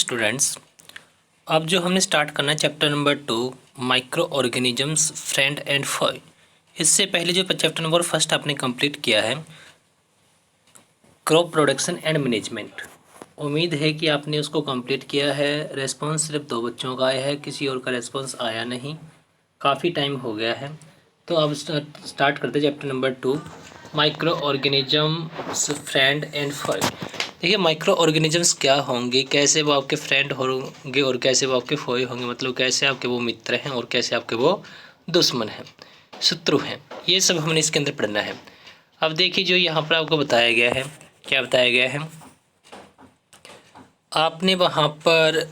Students, अब जो हमने स्टार्ट करना है chapter number 2 micro organisms friend and Foy. इससे पहले जो चैप्टर नंबर फर्स्ट आपने कंप्लीट किया है क्रॉप प्रोडक्शन एंड मैनेजमेंट, उम्मीद है कि आपने उसको कंप्लीट किया है। रेस्पॉन्स सिर्फ 2 बच्चों का आया है, किसी और का रेस्पॉन्स आया नहीं, काफ़ी टाइम हो गया है। तो अब स्टार्ट करते हैं chapter number 2 micro organisms friend and Foy. देखिए माइक्रो ऑर्गेनिजम्स क्या होंगे, कैसे वो आपके फ्रेंड होंगे और कैसे वो आपके फॉय होंगे, मतलब कैसे आपके वो मित्र हैं और कैसे आपके वो दुश्मन हैं, शत्रु हैं, ये सब हमने इसके अंदर पढ़ना है। अब देखिए जो यहाँ पर आपको बताया गया है, क्या बताया गया है, आपने वहाँ पर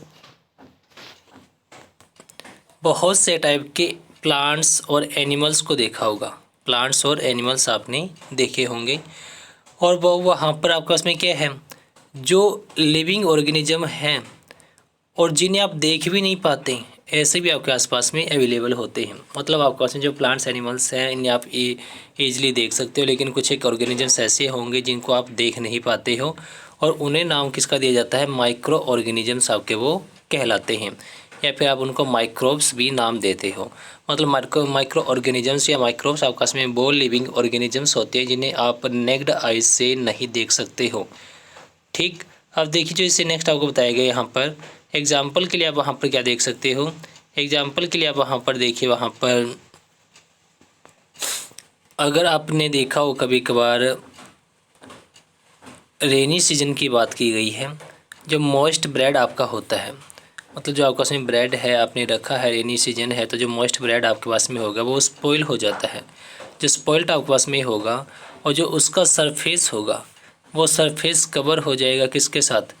बहुत से टाइप के प्लांट्स और एनिमल्स को देखा होगा, प्लांट्स और एनिमल्स आपने देखे होंगे। और वो वहाँ पर आपके पास में क्या है, जो लिविंग ऑर्गेनिज्म हैं और जिन्हें आप देख भी नहीं पाते ऐसे भी आपके आसपास में अवेलेबल होते हैं। मतलब आपके पास में जो प्लांट्स एनिमल्स हैं इन्हें आप ईजिली देख सकते हो, लेकिन कुछ एक ऑर्गेनिजम्स ऐसे होंगे जिनको आप देख नहीं पाते हो और उन्हें नाम किसका दिया जाता है, माइक्रो ऑर्गेनिजम्स आपके वो कहलाते हैं, या फिर आप उनको माइक्रोब्स भी नाम देते हो। मतलब माइक्रो ऑर्गेनिजम्स या माइक्रोब्स आपके पास में वो लिविंग ऑर्गेनिजम्स होते हैं जिन्हें आप नेक्ड आइज से नहीं देख सकते हो। ठीक, अब देखिए जो इससे नेक्स्ट आपको बताया गया यहाँ पर एग्जाम्पल के लिए आप वहाँ पर क्या देख सकते हो। एग्जाम्पल के लिए आप वहाँ पर देखिए, वहाँ पर अगर आपने देखा हो कभी कभार रेनी सीजन की बात की गई है, जो मॉइस्ट ब्रेड आपका होता है, मतलब जो आपके पास में ब्रेड है आपने रखा है, रेनी सीजन है तो जो मॉइस्ट ब्रेड आपके पास में होगा वो स्पॉइल हो जाता है। जो स्पॉइल्ड आपके पास में होगा और जो उसका सरफेस होगा वो सरफेस कवर हो जाएगा किसके साथ,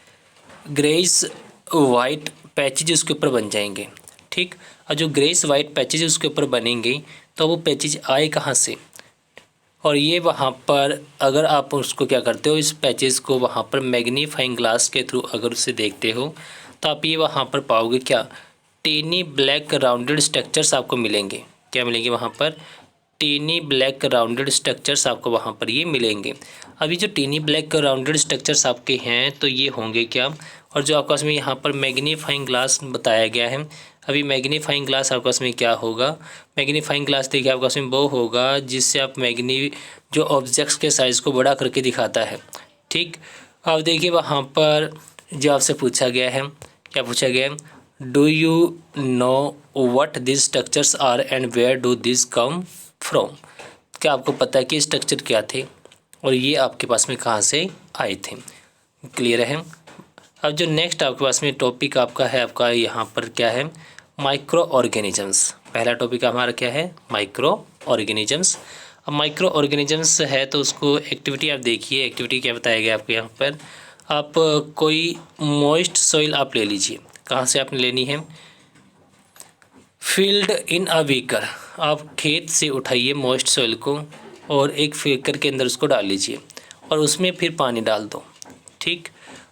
ग्रेइस वाइट पैचेज उसके ऊपर बन जाएंगे। ठीक, और जो ग्रेइस वाइट पैचेज उसके ऊपर बनेंगे तो वो पैचेज आए कहाँ से, और ये वहाँ पर अगर आप उसको क्या करते हो, इस पैचेस को वहाँ पर मैग्नीफाइंग ग्लास के थ्रू अगर उसे देखते हो तो आप ये वहाँ पर पाओगे क्या, टेनी ब्लैक राउंडेड स्ट्रक्चर्स आपको मिलेंगे। क्या मिलेंगे वहाँ पर, टेनी ब्लैक राउंडेड स्ट्रक्चर्स आपको वहाँ पर ये मिलेंगे। अभी जो टेनी ब्लैक राउंडेड स्ट्रक्चर्स आपके हैं तो ये होंगे क्या, और जो आपके पास में यहाँ पर मैग्नीफाइंग ग्लास बताया गया है, अभी मैग्नीफाइंग ग्लास आपके पास में क्या होगा, मैग्नीफाइंग ग्लास देखिए आपके पास में वो होगा जिससे आप जो ऑब्जेक्ट्स के साइज़ को बड़ा करके दिखाता है। ठीक, अब देखिए वहाँ पर जो आपसे पूछा गया है, क्या पूछा गया है, do you know what this structures are and where do this come from. क्या आपको पता है कि स्ट्रक्चर क्या थे और ये आपके पास में कहाँ से आए थे। क्लियर है। अब जो नेक्स्ट आपके पास में टॉपिक आपका है, आपका यहाँ पर क्या है, माइक्रो ऑर्गेनिजम्स। पहला टॉपिक हमारा क्या है, माइक्रो ऑर्गेनिजम्स। अब माइक्रो ऑर्गेनिजम्स है तो उसको एक्टिविटी आप देखिए, एक्टिविटी क्या बताया गया आपको यहाँ पर, आप कोई मॉइस्ट सॉइल आप ले लीजिए। कहाँ से आपने लेनी है, फील्ड इन अ बीकर, आप खेत से उठाइए मॉइस्ट सॉइल को और एक बीकर के अंदर उसको डाल लीजिए और उसमें फिर पानी डाल दो। ठीक,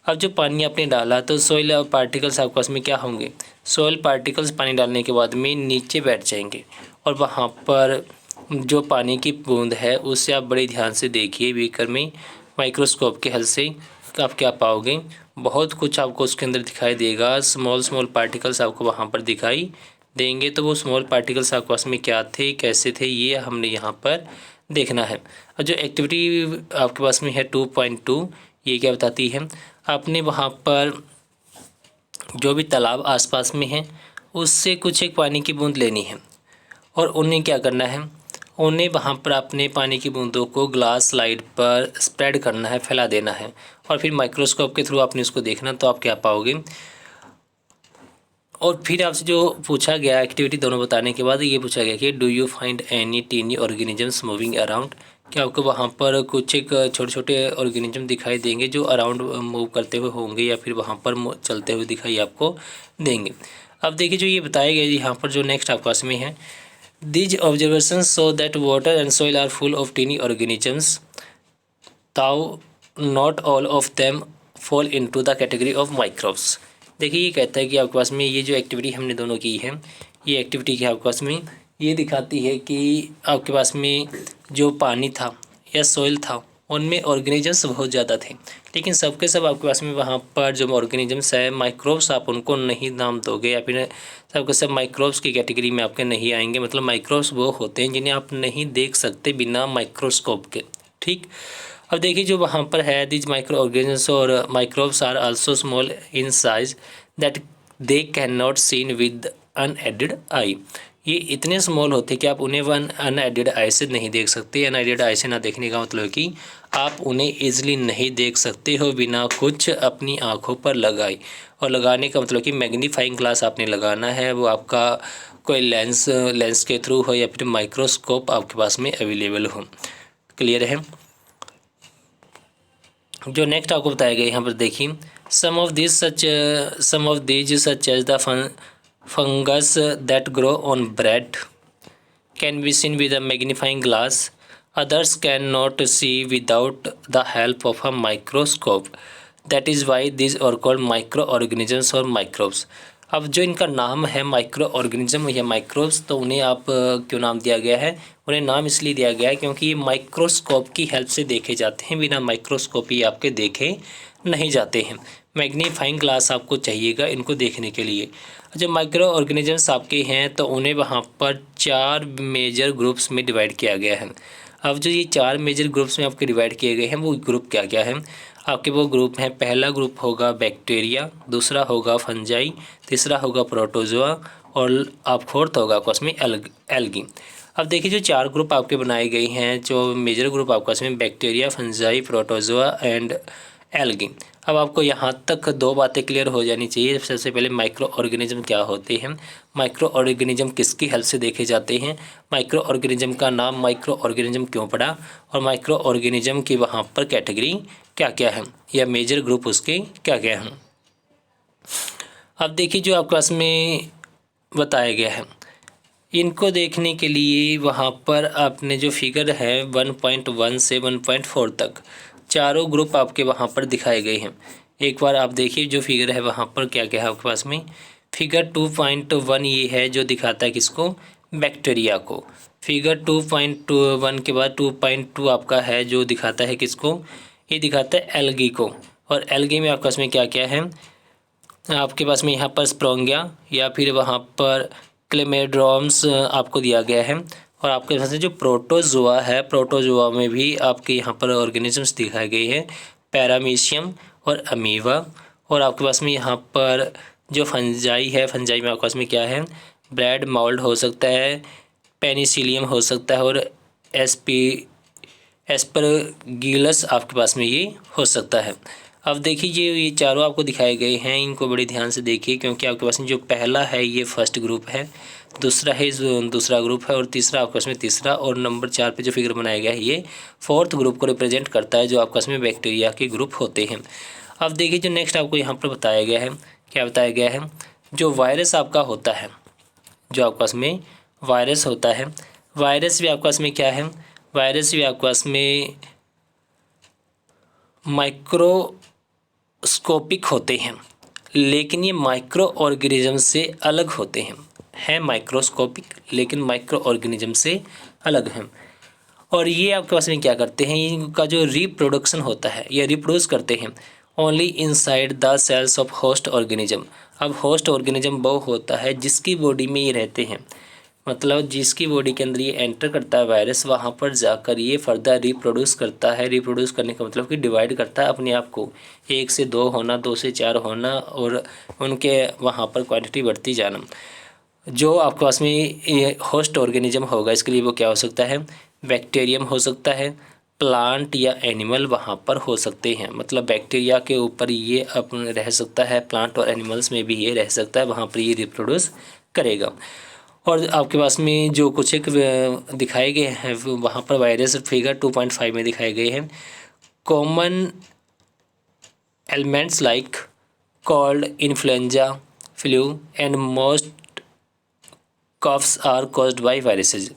अब जो पानी आपने डाला तो सॉइल पार्टिकल्स आपके पास में क्या होंगे, सॉइल पार्टिकल्स पानी डालने के बाद में नीचे बैठ जाएंगे और वहाँ पर जो पानी की बूंद है उससे आप बड़े ध्यान से देखिए बीकर में माइक्रोस्कोप के हेल्प से, आप क्या पाओगे, बहुत कुछ आपको उसके अंदर दिखाई देगा। स्मॉल स्मॉल पार्टिकल्स आपको वहाँ पर दिखाई देंगे। तो वो स्मॉल पार्टिकल्स आपके पास में क्या थे, कैसे थे, ये हमने यहाँ पर देखना है। और जो एक्टिविटी आपके पास में है 2.2, ये क्या बताती है, आपने वहाँ पर जो भी तालाब आसपास में है उससे कुछ एक पानी की बूंद लेनी है और उन्हें क्या करना है, उन्हें वहाँ पर अपने पानी की बूंदों को ग्लास स्लाइड पर स्प्रेड करना है, फैला देना है और फिर माइक्रोस्कोप के थ्रू आपने उसको देखना। तो आप क्या पाओगे, और फिर आपसे जो पूछा गया एक्टिविटी दोनों बताने के बाद ये पूछा गया कि do you find any tiny organisms moving around. क्या आपको वहाँ पर कुछ एक छोटे छोटे ऑर्गेनिज्म दिखाई देंगे जो अराउंड मूव करते हुए होंगे या फिर वहाँ पर चलते हुए दिखाई आपको देंगे। अब देखिए जो ये बताया गया यहाँ पर जो नेक्स्ट आपके पास में है, these observations show that water and soil are full of tiny organisms though not all of them fall into the category of microbes. देखिए ये कहता है कि आपके पास में ये जो एक्टिविटी हमने दोनों की है, ये एक्टिविटी की आपके पास में ये दिखाती है कि आपके पास में जो पानी था या सॉइल था उनमें ऑर्गेनिजम्स बहुत ज़्यादा थे, लेकिन सबके सब आपके पास में वहाँ पर जो ऑर्गेनिजम्स है, माइक्रोब्स, आप उनको नहीं नाम दोगे या फिर सबके सब माइक्रोब्स की कैटेगरी में आपके नहीं आएंगे। मतलब माइक्रोब्स वो होते हैं जिन्हें आप नहीं देख सकते बिना माइक्रोस्कोप के। ठीक, अब देखिए जो वहाँ पर है, दिज माइक्रो ऑर्गेनिजम्स और microbes are also small in size that they can not seen with unaided eye. ये इतने स्मॉल होते हैं कि आप उन्हें वन अनएडेड आई से नहीं देख सकते। अनएडेड आई से ना देखने का मतलब कि आप उन्हें ईजिली नहीं देख सकते हो बिना कुछ अपनी आँखों पर लगाए। और लगाने का मतलब कि मैग्नीफाइंग ग्लास आपने लगाना है, वो आपका कोई लेंस के थ्रू हो या फिर माइक्रोस्कोप आपके पास में अवेलेबल हो। क्लियर है। जो नेक्स्ट आपको बताया गया यहाँ पर देखिए, some of these such as the fungus that grow on bread can be seen with a magnifying glass, others can not see without the help of a microscope, that is why this are called micro organisms और microbes. अब जो इनका नाम है micro organism या microbes, तो उन्हें आप क्यों नाम दिया गया है? उन्हें नाम इसलिए दिया गया है क्योंकि ये माइक्रोस्कोप की हेल्प से देखे जाते हैं, बिना माइक्रोस्कोप ही आपके देखे नहीं जाते हैं। मैग्नीफाइंग ग्लास आपको चाहिएगा इनको देखने के लिए। जो माइक्रो ऑर्गेनिजम्स आपके हैं तो उन्हें वहाँ पर 4 मेजर ग्रुप्स में डिवाइड किया गया है। अब जो ये 4 मेजर ग्रुप्स में आपके डिवाइड किए गए हैं वो ग्रुप क्या क्या है आपके? वो ग्रुप हैं, पहला ग्रुप होगा बैक्टीरिया, दूसरा होगा फंजाई, तीसरा होगा प्रोटोजोआ और आप फोर्थ होगा आपस में एल्गी। अब देखिए जो 4 ग्रुप आपके बनाए गए हैं, जो मेजर ग्रुप आपस में bacteria, fungi, protozoa and algae. अब आपको यहाँ तक 2 बातें क्लियर हो जानी चाहिए। सबसे पहले माइक्रो ऑर्गेनिज्म क्या होते हैं, माइक्रो ऑर्गेनिज्म किसकी हेल्प से देखे जाते हैं, माइक्रो ऑर्गेनिज्म का नाम माइक्रो ऑर्गेनिज्म क्यों पड़ा, और माइक्रो ऑर्गेनिज्म की वहाँ पर कैटेगरी क्या क्या है या मेजर ग्रुप उसके क्या क्या हैं। अब देखिए जो आपके पास में बताया गया है, इनको देखने के लिए वहाँ पर आपने जो फिगर है 1.1 से 1.4 तक चारों ग्रुप आपके वहाँ पर दिखाए गए हैं। एक बार आप देखिए जो फिगर है वहाँ पर क्या क्या है आपके पास में। फिगर 2.1 ये है जो दिखाता है किसको, बैक्टीरिया को। फिगर 2.1 के बाद 2.2 आपका है जो दिखाता है किसको, ये दिखाता है एल्गी को। और एल्गी में आपके पास में क्या क्या है, आपके पास में यहाँ पर स्प्रोंगिया या फिर वहाँ पर क्लेमेड्रोम्स आपको दिया गया है। और आपके पास जो प्रोटोजोआ है, प्रोटोजोआ में भी आपके यहाँ पर ऑर्गेनिजम्स दिखाए गए हैं, पैरामीशियम और अमीवा। और आपके पास में यहाँ पर जो फंजाई है, फंजाई में आपके पास में क्या है, ब्रेड मोल्ड हो सकता है, पेनिसिलियम हो सकता है और एस्परगिलस आपके पास में ये हो सकता है। अब देखिए ये चारों आपको दिखाए गए हैं, इनको बड़े ध्यान से देखिए क्योंकि आपके पास में जो पहला है ये फर्स्ट ग्रुप है, दूसरा है दूसरा ग्रुप है और तीसरा आपके पास में तीसरा, और नंबर 4 पे जो फिगर बनाया गया है ये फोर्थ ग्रुप को रिप्रेजेंट करता है जो आपके पास में बैक्टीरिया के ग्रुप होते हैं। अब देखिए जो नेक्स्ट आपको यहाँ पर बताया गया है, क्या बताया गया है, जो वायरस आपका होता है, जो आपके पास में वायरस होता है, वायरस भी आपके पास में क्या है, वायरस भी आपके पास में माइक्रोस्कोपिक होते हैं, लेकिन ये माइक्रो ऑर्गेनिज्म से अलग होते हैं माइक्रोस्कोपिक लेकिन माइक्रो ऑर्गेनिज्म से अलग हैं। और ये आपके पास में क्या करते हैं, इनका जो रिप्रोडक्शन होता है ये रिप्रोड्यूस करते हैं only inside the cells of host organism. अब होस्ट ऑर्गेनिज्म वो होता है जिसकी बॉडी में ये रहते हैं, मतलब जिसकी बॉडी के अंदर ये एंटर करता है वायरस, वहाँ पर जाकर ये फर्दर रिप्रोड्यूस करता है। रिप्रोड्यूस करने का मतलब कि डिवाइड करता है अपने आप को, 1 से 2 होना, 2 से 4 होना और उनके वहाँ पर क्वांटिटी बढ़ती जाना। जो आपके पास में ये होस्ट ऑर्गेनिज्म होगा इसके लिए वो क्या हो सकता है, बैक्टीरियम हो सकता है, प्लांट या एनिमल वहाँ पर हो सकते हैं। मतलब बैक्टीरिया के ऊपर ये अपन रह सकता है, प्लांट और एनिमल्स में भी ये रह सकता है, वहाँ पर ये रिप्रोड्यूस करेगा। और आपके पास में जो कुछ एक दिखाए गए हैं वहाँ पर वायरस फिगर 2.5 में दिखाए गए हैं, common elements like cold influenza, flu and most coughs are caused by viruses.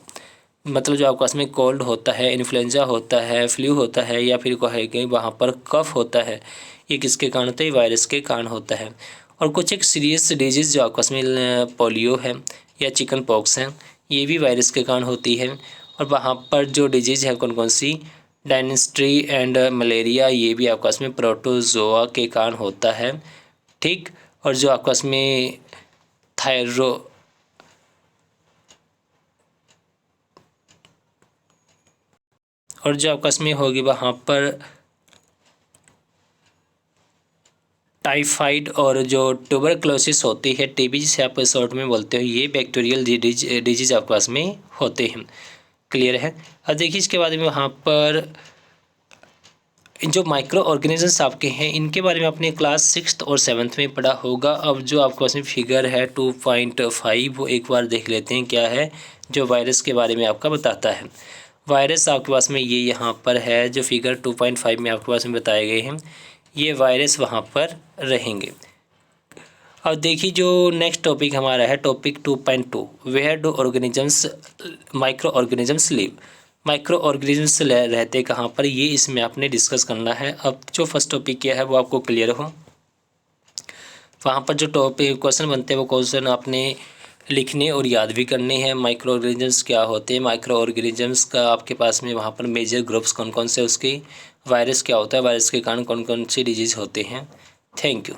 मतलब जो आपके पास में कोल्ड होता है, इन्फ्लुएंजा होता है, फ्लू होता है या फिर कहे कि वहाँ पर कफ होता है, ये किसके कारण होता है, वायरस के कारण होता है। और कुछ एक सीरियस डिजीज़ जो आपके पास में पोलियो है या चिकन पॉक्स हैं, ये भी वायरस के कारण होती है। और वहाँ पर जो डिजीज़ है कौन कौन सी, डायनेस्ट्री एंड मलेरिया, ये भी आपका इसमें प्रोटोजोआ के कारण होता है, ठीक। और जो आपका इसमें और जो आपका इसमें होगी वहाँ पर टाइफाइड और जो ट्यूबरक्लोसिस होती है, टीबी जिसे आप शॉर्ट में बोलते हो, ये बैक्टीरियल डिजीज आपके पास में होते हैं। क्लियर है। अब देखिए इसके बाद में वहाँ पर जो माइक्रो ऑर्गेनिजम्स आपके हैं इनके बारे में आपने क्लास 6th और 7th में पढ़ा होगा। अब जो आपके पास में फिगर है 2.5 वो एक बार देख लेते हैं क्या है, जो वायरस के बारे में आपका बताता है। वायरस आपके पास में ये यहाँ पर है, जो फिगर 2.5 में आपके पास में बताए गए हैं, ये वायरस वहाँ पर रहेंगे। अब देखिए जो नेक्स्ट टॉपिक हमारा है topic 2.2, where do organisms micro organisms live. Micro organisms रहते कहाँ पर, ये इसमें आपने डिस्कस करना है। अब जो फर्स्ट टॉपिक क्या है वो आपको क्लियर हो, वहाँ पर जो टॉपिक क्वेश्चन बनते हैं वो क्वेश्चन आपने लिखने और याद भी करने हैं। माइक्रो ऑर्गेनिजम्स क्या होते हैं, माइक्रो ऑर्गेनिजम्स का आपके पास में वहाँ पर मेजर ग्रुप्स कौन कौन से, उसके वायरस क्या होता है, वायरस के कारण कौन कौन सी डिजीज़ होते हैं। Thank you.